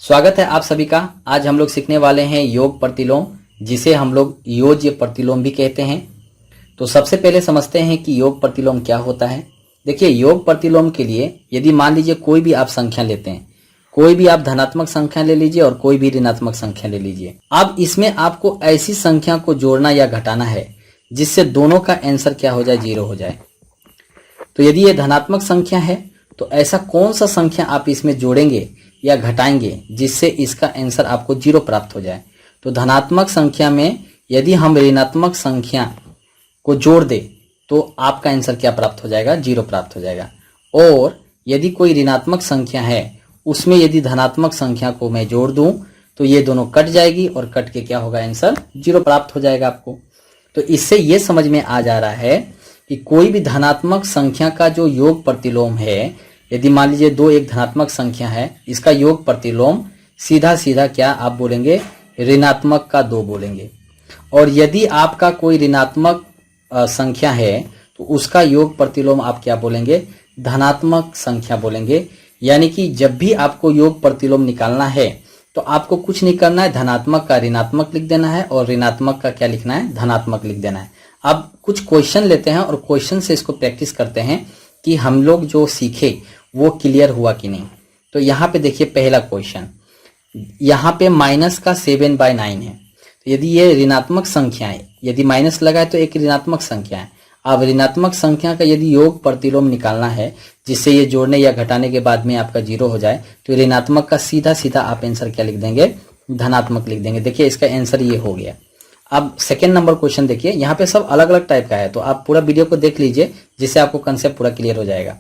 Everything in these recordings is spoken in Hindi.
स्वागत है आप सभी का। आज हम लोग सीखने वाले हैं योग प्रतिलोम, जिसे हम लोग योज्य प्रतिलोम भी कहते हैं। तो सबसे पहले समझते हैं कि योग प्रतिलोम क्या होता है। देखिए, योग प्रतिलोम के लिए यदि मान लीजिए कोई भी आप संख्या लेते हैं, कोई भी आप धनात्मक संख्या ले लीजिए और कोई भी ऋणात्मक संख्या ले लीजिए। अब इसमें आपको ऐसी संख्या को जोड़ना या घटाना है जिससे दोनों का आंसर क्या हो जाए, जीरो हो जाए। तो यदि ये धनात्मक संख्या है तो ऐसा कौन सा संख्या आप इसमें जोड़ेंगे या घटाएंगे जिससे इसका आंसर आपको जीरो प्राप्त हो जाए। तो धनात्मक संख्या में यदि हम ऋणात्मक संख्या को जोड़ दे तो आपका आंसर क्या प्राप्त हो जाएगा, जीरो प्राप्त हो जाएगा। और यदि कोई ऋणात्मक संख्या है उसमें यदि धनात्मक संख्या को मैं जोड़ दूं तो ये दोनों कट जाएगी और कट के क्या होगा, आंसर जीरो प्राप्त हो जाएगा आपको। तो इससे ये समझ में आ जा रहा है कि कोई भी धनात्मक संख्या का जो योग प्रतिलोम है, यदि मान लीजिए दो एक धनात्मक संख्या है, इसका योग प्रतिलोम सीधा सीधा क्या आप बोलेंगे, ऋणात्मक का दो बोलेंगे। और यदि आपका कोई ऋणात्मक संख्या है तो उसका योग प्रतिलोम आप क्या बोलेंगे, धनात्मक संख्या बोलेंगे। यानी कि जब भी आपको योग प्रतिलोम निकालना है तो आपको कुछ नहीं करना है, धनात्मक का ऋणात्मक लिख देना है और ऋणात्मक का क्या लिखना है, धनात्मक लिख देना है। अब कुछ क्वेश्चन लेते हैं और क्वेश्चन से इसको प्रैक्टिस करते हैं कि हम लोग जो सीखे वो क्लियर हुआ कि नहीं। तो यहाँ पे देखिए पहला क्वेश्चन, यहाँ पे माइनस का 7/9 है। तो यदि ये ऋणात्मक संख्या है, यदि माइनस लगा है तो एक ऋणात्मक संख्या है। अब ऋणात्मक संख्या का यदि योग प्रतिलोम निकालना है जिससे ये जोड़ने या घटाने के बाद में आपका जीरो हो जाए, तो ऋणात्मक का सीधा सीधा आप आंसर क्या लिख देंगे, धनात्मक लिख देंगे। देखिए इसका आंसर ये हो गया। अब सेकेंड नंबर क्वेश्चन देखिए, यहाँ पे सब अलग अलग टाइप का है, तो आप पूरा वीडियो को देख लीजिए जिससे आपको कंसेप्ट पूरा क्लियर हो जाएगा।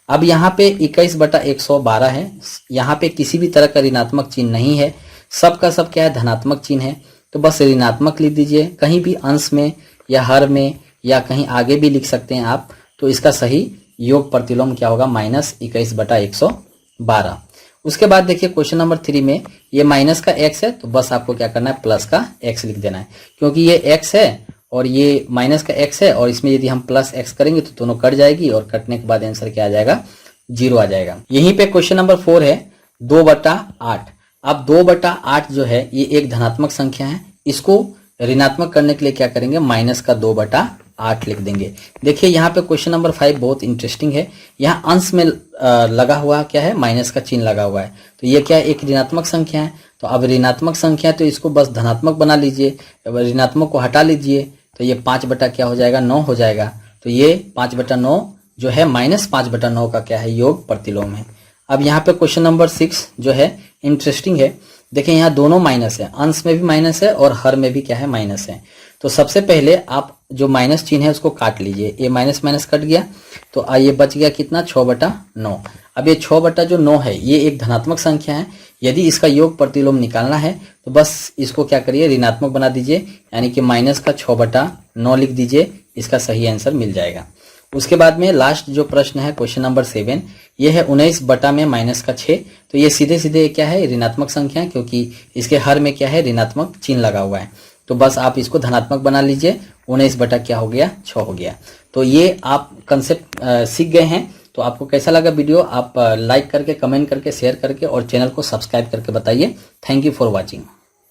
अब यहाँ पे 21/112 है, यहाँ पे किसी भी तरह का ऋणात्मक चिन्ह नहीं है, सबका सब क्या है, धनात्मक चिन्ह है। तो बस ऋणात्मक लिख दीजिए, कहीं भी अंश में या हर में या कहीं आगे भी लिख सकते हैं आप। तो इसका सही योग प्रतिलोम क्या होगा, -21/112। उसके बाद देखिए क्वेश्चन नंबर 3 में ये माइनस का x है, तो बस आपको क्या करना है, प्लस का x लिख देना है। क्योंकि ये x है और ये माइनस का x है और इसमें यदि हम प्लस x करेंगे तो दोनों कट जाएगी और कटने के बाद आंसर क्या आ जाएगा, जीरो आ जाएगा। यहीं पे क्वेश्चन नंबर 4 है 2/8। अब 2/8 जो है ये एक धनात्मक संख्या है, इसको ऋणात्मक करने के लिए क्या करेंगे, माइनस का 2/8 लिख देंगे। देखिए यहाँ पे क्वेश्चन नंबर 5 बहुत इंटरेस्टिंग है। यहाँ अंश में लगा हुआ क्या है, माइनस का चिन्ह लगा हुआ है। तो ये क्या है, एक ऋणात्मक संख्या है। तो अब ऋणात्मक संख्या तो इसको बस धनात्मक बना लीजिए, ऋणात्मक को हटा लीजिए तो ये 5 क्या हो जाएगा, 9 हो जाएगा। तो ये 5/9 जो है -5/9 का क्या है, योग प्रतिलोम है। अब यहाँ पे क्वेश्चन नंबर 6 जो है इंटरेस्टिंग है। देखिए यहाँ दोनों माइनस है, अंश में भी माइनस है और हर में भी क्या है, माइनस है। तो सबसे पहले आप जो माइनस चिन्ह है उसको काट लीजिए, ये माइनस माइनस कट गया तो ये बच गया कितना, 6/9। अब ये 6/9 है, ये एक धनात्मक संख्या है। यदि इसका योग प्रतिलोम निकालना है तो बस इसको क्या करिए, ऋणात्मक बना दीजिए, यानी कि माइनस का 6/9 लिख दीजिए, इसका सही आंसर मिल जाएगा। उसके बाद में लास्ट जो प्रश्न है क्वेश्चन नंबर 7, ये है 19/-6। तो ये सीधे सीधे क्या है, ऋणात्मक संख्या है, क्योंकि इसके हर में क्या है, ऋणात्मक चिन्ह लगा हुआ है। तो बस आप इसको धनात्मक बना लीजिए, 19 क्या हो गया, 6 हो गया। तो ये आप कंसेप्ट सीख गए हैं। तो आपको कैसा लगा वीडियो, आप लाइक करके, कमेंट करके, शेयर करके और चैनल को सब्सक्राइब करके बताइए। Thank you for watching.